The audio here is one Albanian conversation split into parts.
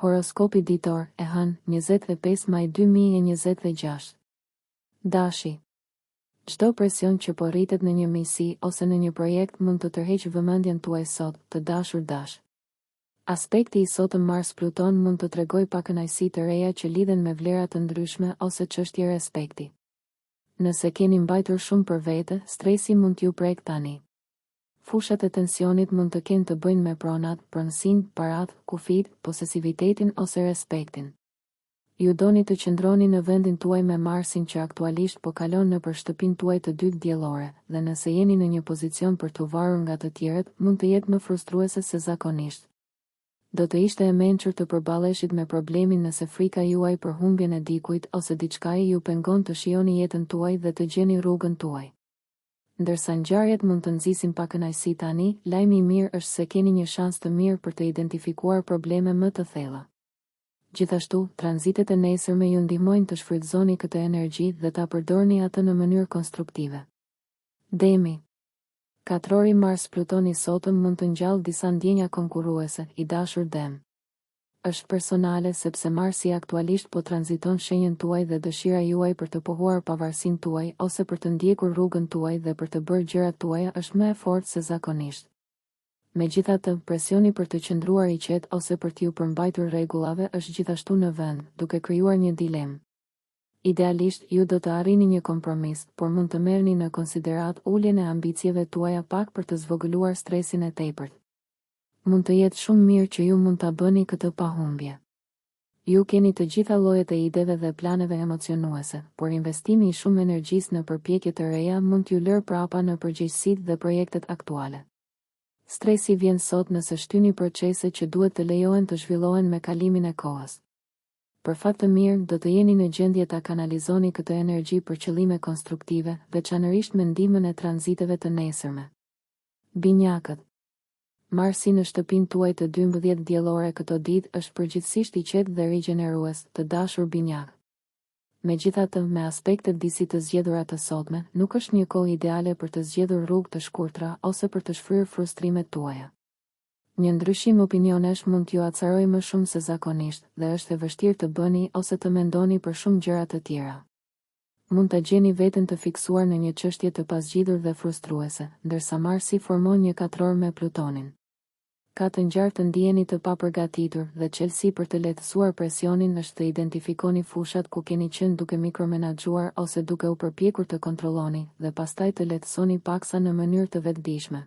Horoskopi ditor, e hënë, 25 maj 2026. Dashi. Çdo presion që po rritet në një misi ose në një projekt mund të tërheqë vëmendjen tuaj sot, të dashur dash. Aspekti i sotëm Mars-Pluton mund të tregoj pa kënaqësi të reja që lidhen me vlera të ndryshme ose çështje respekti. Nëse keni mbajtur shumë për vete, stresi mund t'ju prek tani. Fushat e tensionit mund të kenë të bëjnë me pronat, pronësinë, parat, kufit, posesivitetin ose respektin. Ju doni të qëndroni në vendin tuaj me Marsin që aktualisht po kalon në për shtëpinë tuaj të dytë diellore, dhe nëse jeni në një pozicion për të varur nga të tjerët, mund të jetë më frustruese se zakonisht. Do të ishte e mençur të përballeshit me problemin nëse frika juaj për humbjen e dikujt ose diçka ju pengon të shijoni jetën tuaj dhe të gjeni rrugën tuaj. Ndërsa ngjarjet mund të nxisin pa kënaqësi tani, lajmi i mirë është se keni një shans të mirë për të identifikuar probleme më të thella. Gjithashtu, tranzitet e nesërme ju ndihmojnë të shfrytëzoni këtë energji dhe ta përdorni atë në mënyrë konstruktive. Demi. Katrori Mars-Plutoni sotëm mund të ngjallë disa ndjenja konkurruese, i dashur Dem. Është personale sepse Marsi aktualisht po tranziton shenjën tuaj dhe dëshira juaj për të pohuar pavarësinë tuaj ose për të ndjekur rrugën tuaj dhe për të bërë gjërat tuaja është më e fortë se zakonisht. Megjithatë, presioni për të qëndruar i qetë ose për t'ju përmbajtur rregullave është gjithashtu në vend, duke krijuar një dilemë. Idealisht, ju do të arrini një kompromis, por mund të merrni në konsiderat uljen e ambicieve tuaja pak për të zvogëluar stresin e tepërt. Mund të jetë shumë mirë që ju mund ta bëni këtë pa humbje. Ju keni të gjitha llojet e ideve dhe planeve emocionuese, por investimi i shumë energjisë në përpjekje të reja mund t'ju lërë prapa në përgjegjësitë dhe projektet aktuale. Stresi vjen sot nëse shtyni procese që duhet të lejohen të zhvillohen me kalimin e kohës. Për fat të mirë, do të jeni në gjendje ta kanalizoni këtë energji për qëllime konstruktive, veçanërisht me ndihmën e tranziteve të nesërme. Binjakët. Marsi në shtëpinë tuaj të 12 diellore këto ditë është përgjithsisht i qetë dhe rigjenerues, të dashur binjak. Megjithatë, me aspektet disi të zgjedhura të sotme, nuk është një kohë ideale për të zgjedhur rrugë të shkurtra ose për të shfryrë frustrimet tuaja. Një ndryshim opinionesh mund t'ju acarojë më shumë se zakonisht dhe është e vështirë të bëni ose të mendoni për shumë gjëra të tjera. Mund të gjeni veten të fiksuar në një çështje të pasgjidhur dhe frustruese, ndërsa Marsi formon një katror me Plutonin. Ka të ngjarë të ndiheni të papërgatitur dhe çelësi për të lehtësuar presionin është të identifikoni fushat ku keni qenë duke mikromenaxhuar ose duke u përpjekur të kontrolloni dhe pastaj të lehtësoni paksa në mënyrë të vetëdijshme.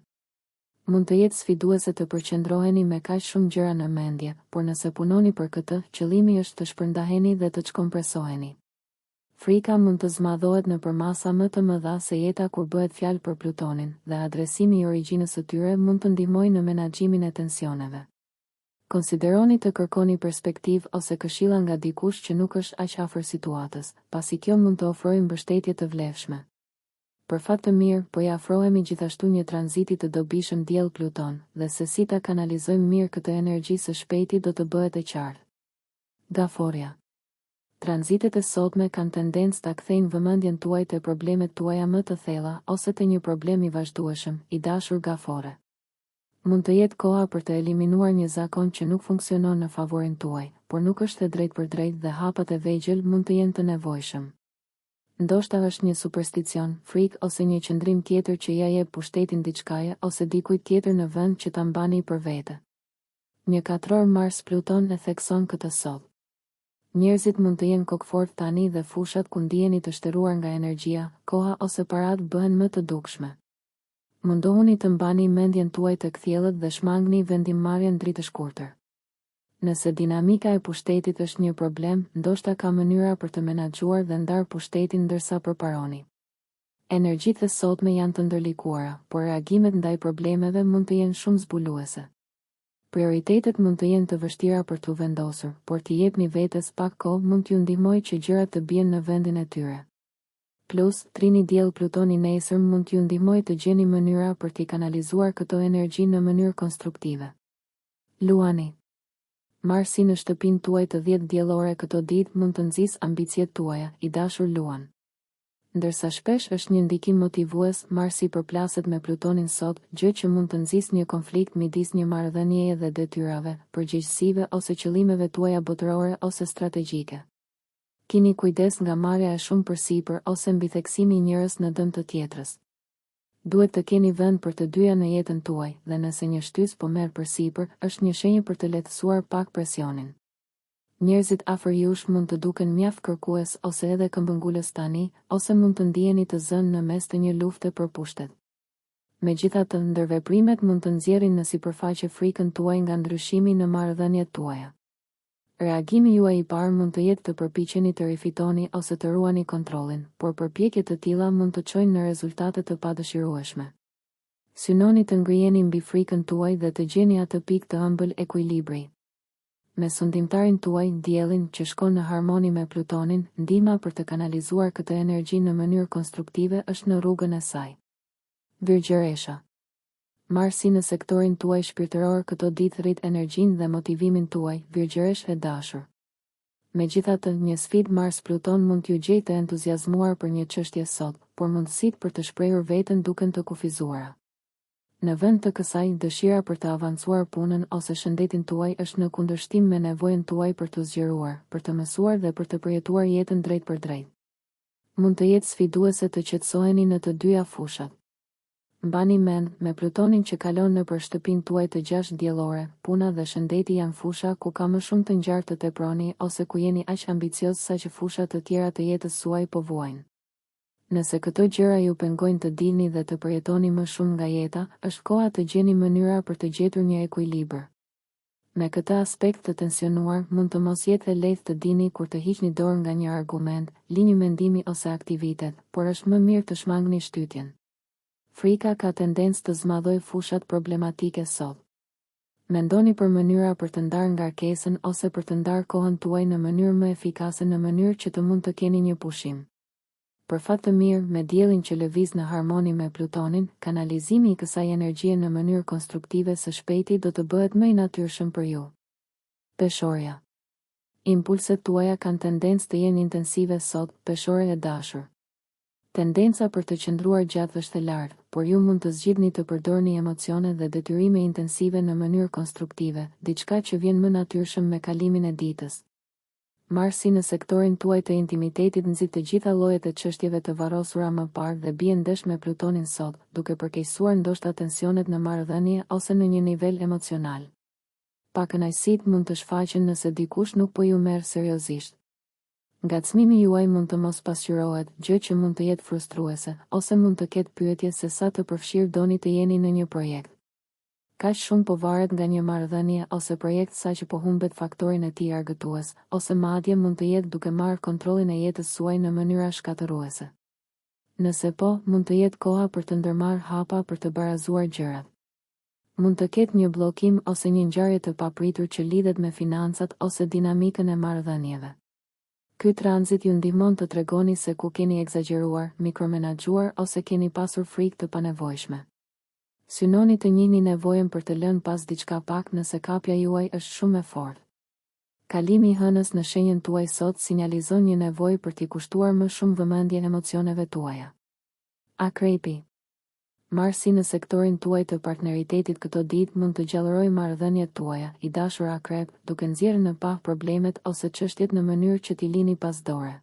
Mund të jetë sfiduese të përqendroheni me kaq shumë gjëra në mendje, por nëse punoni për këtë, qëllimi është të shpërndaheni dhe të çkompresoheni. Frika mund të zmadhohet në përmasa më të mëdha se jeta kur bëhet fjalë për Plutonin, dhe adresimi i origjinës së tyre mund të ndihmojë në menaxhimin e tensioneve. Konsideroni të kërkoni perspektivë ose këshilla nga dikush që nuk është aq afër situatës, pasi kjo mund të ofrojë mbështetje të vlefshme. Për fat të mirë, po i afrohemi gjithashtu një tranziti të dobishëm diell-Pluton, dhe se si ta kanalizojmë mirë këtë energji së shpejti do të bëhet e qartë. Gaforia. Tranzitet e sotme kanë tendencë ta kthejnë vëmendjen tuaj te problemet tuaja më të thella ose te një problem i vazhdueshëm, i dashur Gafore. Mund të jetë koha për të eliminuar një zakon që nuk funksionon në favorin tuaj, por nuk është e drejtë për drejtë dhe hapat e vegjël mund të jenë të nevojshëm. Ndoshta është një supersticion, frikë ose një qëndrim tjetër që ja jep pushtetin diçkaje ose dikujt tjetër në vend që ta mbani për vete. Një katror Mars-Pluton e thekson këtë sot. Njerëzit mund të jenë kokfort tani dhe fushat ku ndiheni të shtëruar nga energjia, koha ose parat bëhen më të dukshme. Mundohuni të mbani mendjen tuaj të kthjellët dhe shmangni vendimmarrjen dritë shkurtër. Nëse dinamika e pushtetit është një problem, ndoshta ka mënyra për të menaxhuar dhe ndar pushtetin ndërsa përparoni. Energjitë e sotme janë të ndërlikuara, por reagimet ndaj problemeve mund të jenë shumë zbuluese. Prioritetet mund të jenë të vështira për t'u vendosur, por t'i jepni vetes pak kohë mund t'ju ndihmojë që gjërat të bien në vendin e tyre. Plus, trini diell Plutoni nesër mund t'ju ndihmojë të gjeni mënyra për t'i kanalizuar këto energji në mënyrë konstruktive. Luani. Marsi në shtëpinë tuaj të 10 diellore këto ditë mund të nxjisë ambicjet tuaja, i dashur Luan. Ndërsa shpesh është një ndikim motivues, Marsi përplaset me Plutonin sot, gjë që mund të nxjisë një konflikt midis një marrëdhënieje dhe detyrave, përgjegjësive ose qëllimeve tuaja botërore ose strategjike. Kini kujdes nga marrja e shumë përsipër ose mbitheksimi i njërës në dëm të tjetrës. Duhet të keni vend për të dyja në jetën tuaj, dhe nëse një shtys po merr përsipër, është një shenjë për të lehtësuar pak presionin. Njerëzit afër jush mund të duken mjaft kërkues ose edhe këmbëngulës tani, ose mund të ndiheni të zënë në mes të një lufte për pushtet. Megjithatë, ndërveprimet mund të nxjerrin në sipërfaqe frikën tuaj nga ndryshimi në marrëdhëniet tuaja. Reagimi juaj i parë mund të jetë të përpiqeni të rifitoni ose të ruani kontrollin, por përpjekjet të tilla mund të çojnë në rezultate të padëshirueshme. Synoni të ngrijeni mbi frikën tuaj dhe të gjeni atë pikë të ëmbël ekuilibri. Me sundimtarin tuaj, diellin, që shkon në harmoni me Plutonin, ndihma për të kanalizuar këtë energji në mënyrë konstruktive është në rrugën e saj. Virgjëresha. Marsi në sektorin tuaj shpirtëror këto ditë rrit energjinë dhe motivimin tuaj, virgjëresh e dashur. Megjithatë, një sfidë Mars-Pluton mund t'ju gjejë të entuziazmuar për një çështje sot, por mundësitë për të shprehur veten duken të kufizuara. Në vend të kësaj, dëshira për të avancuar punën ose shëndetin tuaj është në kundërshtim me nevojën tuaj për të zgjeruar, për të mësuar dhe për të përjetuar jetën drejt për drejt. Mund të jetë sfiduese të qetësoheni në të dyja fushat. Mbani mend, me Plutonin që kalon nëpër shtëpinë tuaj të 6 diellore, puna dhe shëndeti janë fusha ku ka më shumë të ngjarë të teproni ose ku jeni aq ambicioz sa që fushat të tjera të jetës suaj po vuajnë. Nëse këto gjëra ju pengojnë të dilni dhe të përjetoni më shumë nga jeta, është koha të gjeni mënyra për të gjetur një ekuilibër. Me këtë aspekt të tensionuar, mund të mos jetë e lehtë të dini kur të hiqni dorë nga një argument, linjë mendimi ose aktivitet, por është më mirë të shmangni shtytjen. Frika ka tendencë të zmadhojë fushat problematike sot. Mendoni për mënyra për të ndarë ngarkesën ose për të ndarë kohën tuaj në mënyrë më efikase në mënyrë që të mund të keni një pushim. Për fat të mirë, me diellin që lëviz në harmoni me Plutonin, kanalizimi i kësaj energjie në mënyrë konstruktive së shpejti do të bëhet më i natyrshëm për ju. Peshorja. Impulset tuaja kanë tendencë të jenë intensive sot, peshore e dashur. Tendenca për të qëndruar gjatë është e lartë, por ju mund të zgjidhni të përdorni emocione dhe detyrime intensive në mënyrë konstruktive, diçka që vjen më natyrshëm me kalimin e ditës. Marsi në sektorin tuaj të intimitetit nxit të gjitha llojet e çështjeve të varrosura më parë dhe bie ndesh me Plutonin sot, duke përkeqësuar ndoshta tensionet në marrëdhënie ose në një nivel emocional. Pakënaqësitë mund të shfaqen nëse dikush nuk po ju merr seriozisht. Ngacmimi juaj mund të mos pasqyrohet, gjë që mund të jetë frustruese, ose mund të ketë pyetje se sa të përfshirë doni të jeni në një projekt. Kaq shumë po varet nga një marrëdhënie ose projekt sa që po humbet faktorin e tij argëtues, ose madje mund të jetë duke marrë kontrollin e jetës suaj në mënyra shkatërruese. Nëse po, mund të jetë koha për të ndërmarrë hapa për të barazuar gjërat. Mund të ketë një bllokim ose një ngjarje të papritur që lidhet me financat ose dinamikën e marrëdhënieve. Ky tranzit ju ndihmon të tregoni se ku keni egzageruar, mikromenaxhuar ose keni pasur frikë të panevojshme. Synoni të njihni nevojën për të lënë pas diçka pak nëse kapja juaj është shumë e fortë. Kalimi i hënës në shenjën tuaj sot sinjalizon një nevojë për t'i kushtuar më shumë vëmendje emocioneve tuaja. Akrepi. Marsi në sektorin tuaj të partneritetit këto ditë mund të gjallërojë marrëdhëniet tuaja, i dashur akrep, duke nxjerrë në pa problemet ose çështjet në mënyrë që t'i lini pas dore.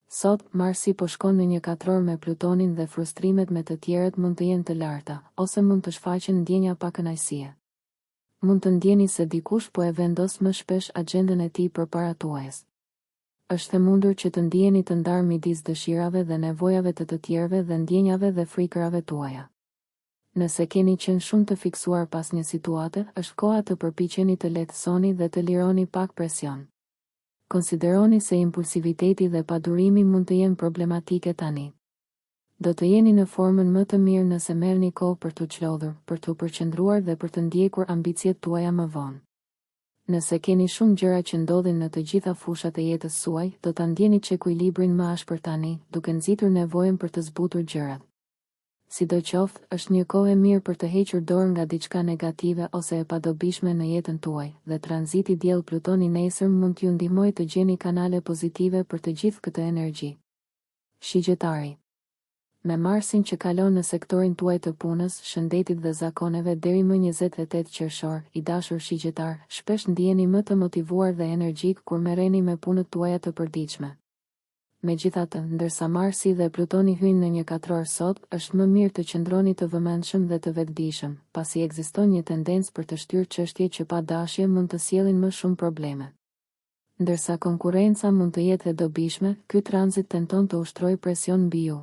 Sot, Marsi po shkon në një katror me Plutonin dhe frustrimet me të tjerët mund të jenë të larta, ose mund të shfaqen ndjenja pakënaqësie. Mund të ndjeni se dikush po e vendos më shpesh agjendën e tij përpara tuajës. Është e mundur që të ndjeni të ndarë midis dëshirave dhe nevojave të tjerëve dhe ndjenjave dhe frikërave tuaja. Nëse keni qenë shumë të fiksuar pas një situate, është koha të përpiqeni të lehtësoni dhe të lironi pak presion. Konsideroni se impulsiviteti dhe padurimi mund të jenë problematike tani. Do të jeni në formën më të mirë nëse merrni kohë për t'u çlodhur, për t'u përqendruar dhe për të ndjekur ambicjet tuaja më vonë. Nëse keni shumë gjëra që ndodhin në të gjitha fushat e jetës suaj, do ta ndjeni ekuilibrin më ashpër tani, duke nxitur nevojën për të zbutur gjërat. Sidoqoftë, është një kohë e mirë për të hequr dorë nga diçka negative ose e padobishme në jetën tuaj, dhe tranziti diell-Plutoni nesër mund t'ju ndihmojë të gjeni kanale pozitive për të gjithë këtë energji. Shigjetari. Me Marsin që kalon në sektorin tuaj të punës, shëndetit dhe zakoneve deri më 28 qershor, i dashur shigjetar, shpesh ndjeni më të motivuar dhe energjik kur merreni me punët tuaja të përditshme. Megjithatë, ndërsa Marsi dhe Plutoni hyjnë në një katror sot, është më mirë të qëndroni të vëmendshëm dhe të vetëdijshëm, pasi ekziston një tendencë për të shtyrë çështje që pa dashje mund të sjellin më shumë probleme. Ndërsa konkurrenca mund të jetë e dobishme, ky tranzit tenton të ushtrojë presion mbi ju.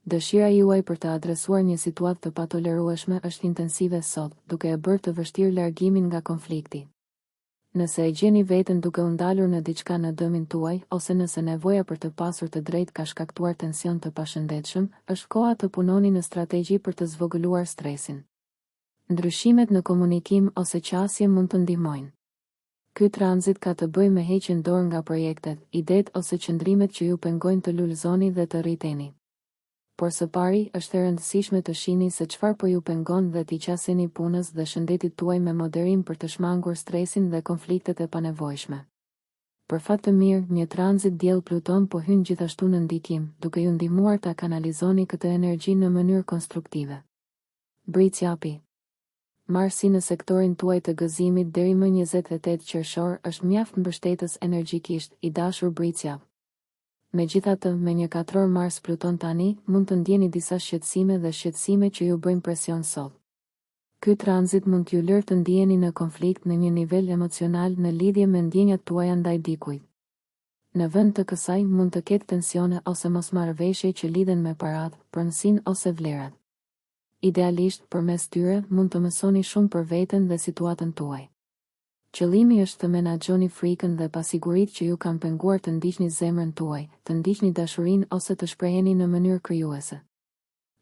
Dëshira juaj për të adresuar një situatë të patolerueshme është intensive sot, duke e bërë të vështirë largimin nga konflikti. Nëse e gjeni veten duke u ndalur në diçka në dëmin tuaj, ose nëse nevoja për të pasur të drejtë ka shkaktuar tension të pashëndetshëm, është koha të punoni në strategji për të zvogëluar stresin. Ndryshimet në komunikim ose qasje mund të ndihmojnë. Ky tranzit ka të bëjë me heqjen dorë nga projektet, idetë ose qëndrimet që ju pengojnë të lulëzoni dhe të rriteni. Por së pari, është e rëndësishme të shihni se çfarë po ju pengon dhe t'i qaseni punës dhe shëndetit tuaj me moderim për të shmangur stresin dhe konfliktet e panevojshme. Për fat të mirë, një tranzit diell Pluton po hyn gjithashtu në ndikim, duke ju ndihmuar ta kanalizoni këtë energji në mënyrë konstruktive. Bricjapi. Marsi në sektorin tuaj të gëzimit deri më 28 qershor është mjaft mbështetës energjikisht, i dashur Bricjap. Megjithatë, me një katror Mars Pluton tani, mund të ndjeni disa shqetësime dhe shqetësime që ju bëjnë presion sot. Ky tranzit mund t'ju lërë të ndjeni në konflikt në një nivel emocional në lidhje me ndjenjat tuaja ndaj dikujt. Në vend të kësaj mund të ketë tensione ose mosmarrëveshje që lidhen me paratë, pronësinë ose vlerat. Idealisht, përmes tyre mund të mësoni shumë për veten dhe situatën tuaj. Qëllimi është të menaxhoni frikën dhe pasiguritë që ju kanë penguar të ndiqni zemrën tuaj, të ndiqni dashurinë ose të shpreheni në mënyrë krijuese.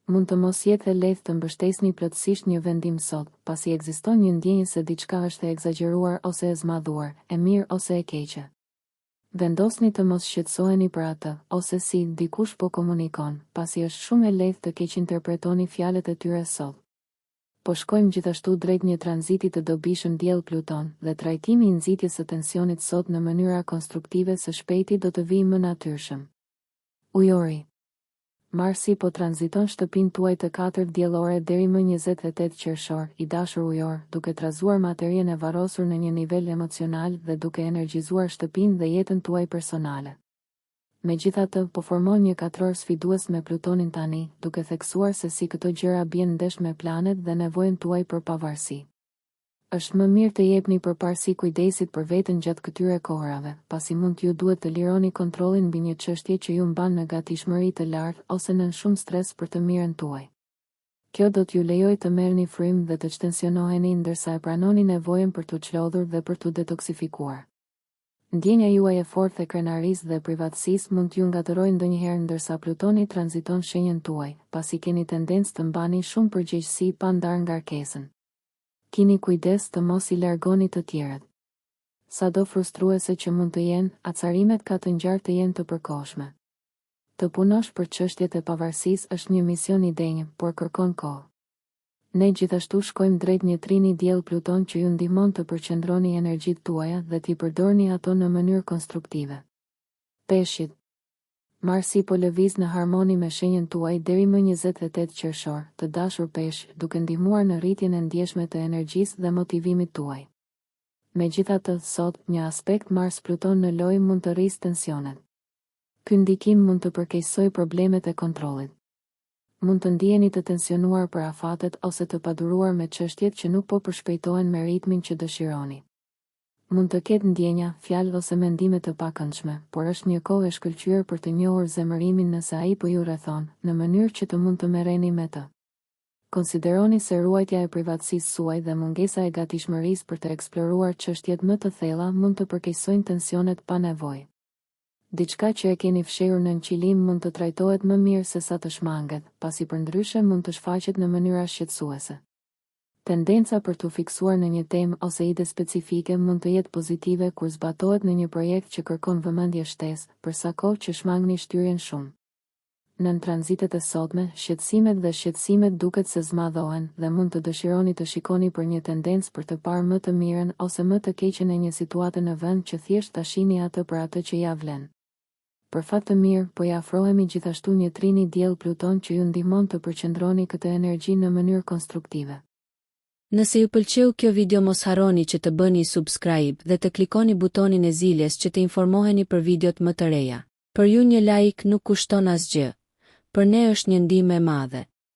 Mund të mos jetë e lehtë të mbështesni plotësisht një vendim sot, pasi ekziston një ndjenjë se diçka është e egzageruar ose e zmadhuar, e mirë ose e keqe. Vendosni të mos shqetësoheni për atë, ose si dikush po komunikon, pasi është shumë e lehtë të keqinterpretoni fjalët e tyre sot. Po shkojmë gjithashtu drejt një tranziti të dobishëm diell Pluton, dhe trajtimi i nxitjes së tensionit sot në mënyra konstruktive së shpejti do të vijë më natyrshëm. Ujori. Marsi po tranziton shtëpinë tuaj të 4 diellore deri më 28 qershor, i dashur ujor, duke trazuar materien e varrosur në një nivel emocional dhe duke energjizuar shtëpinë dhe jetën tuaj personale. Megjithatë, po formon një katror sfidues me Plutonin tani, duke theksuar se si këto gjëra bien ndesh me planet dhe nevojën tuaj për pavarësi. Është më mirë të jepni përparësi kujdesit për veten gjatë këtyre kohërave, pasi mund t'ju duhet të lironi kontrollin mbi një çështje që ju mban në gatishmëri të lartë ose nën shumë stres për të mirën tuaj. Kjo do t'ju lejojë të merrni frymë dhe të tensionoheni ndërsa e pranoni nevojën për t'u çlodhur dhe për t'u detoksifikuar. Ndjenja juaj e fortë e krenarisë dhe privatësisë mund t'ju ngatërojë ndonjëherë ndërsa Plutoni tranziton shenjën tuaj, pasi keni tendencë të mbani shumë përgjegjësi pa ndarë ngarkesën. Kini kujdes të mos i largoni të tjerët. Sado frustruese që mund të jenë, acarimet ka të ngjarë të jenë të përkohshme. Të punosh për çështjet e pavarësisë është një mision i denjë, por kërkon kohë. Ne gjithashtu shkojmë drejt një trini diell Pluton që ju ndihmon të përqendroni energjitë tuaja dhe t'i përdorni ato në mënyrë konstruktive. Peshqit. Marsi po lëviz në harmoni me shenjën tuaj deri më 28 qershor, të dashur peshq, duke ndihmuar në rritjen e ndjeshme të energjisë dhe motivimit tuaj. Megjithatë, sot, një aspekt Mars-Pluton në lojë mund të rrisë tensionet. Ky ndikim mund të përkeqësojë problemet e kontrollit. Mund të ndjeni të tensionuar për afatet ose të paduruar me çështjet që nuk po përshpejtohen me ritmin që dëshironi. Mund të ketë ndjenja, fjalë ose mendime të pakëndshme, por është një kohë e shkëlqyer për të njohur zemërimin nëse ai po ju rrethon, në mënyrë që të mund të merreni me të. Konsideroni se ruajtja e privatësisë suaj dhe mungesa e gatishmërisë për të eksploruar çështjet më të thella mund të përkeqësojnë tensionet pa nevojë. Diçka që e keni fshehur në qilim mund të trajtohet më mirë se sa të shmanget, pasi përndryshe mund të shfaqet në mënyra shqetësuese. Tendenca për t'u fiksuar në një temë ose ide specifike mund të jetë pozitive kur zbatohet në një projekt që kërkon vëmendje shtesë, për sa kohë që shmangni shtyrjen shumë. Nën tranzitet e sotme, shqetësimet duket se zmadhohen dhe mund të dëshironi të shikoni për një tendencë për të parë më të mirën ose më të keqen e një situate në vend që thjesht ta shihni atë për atë që ja vlen. Për fat të mirë, po ja afrohemi gjithashtu një trini diell Pluton që ju ndihmon të përqendroni këtë energji në mënyrë konstruktive. Nëse ju pëlqeu kjo video mos harroni që të bëni subscribe dhe të klikoni butonin e ziljes që të informoheni për videot më të reja. Për ju një like nuk kushton asgjë. Për ne është një ndihmë e madhe.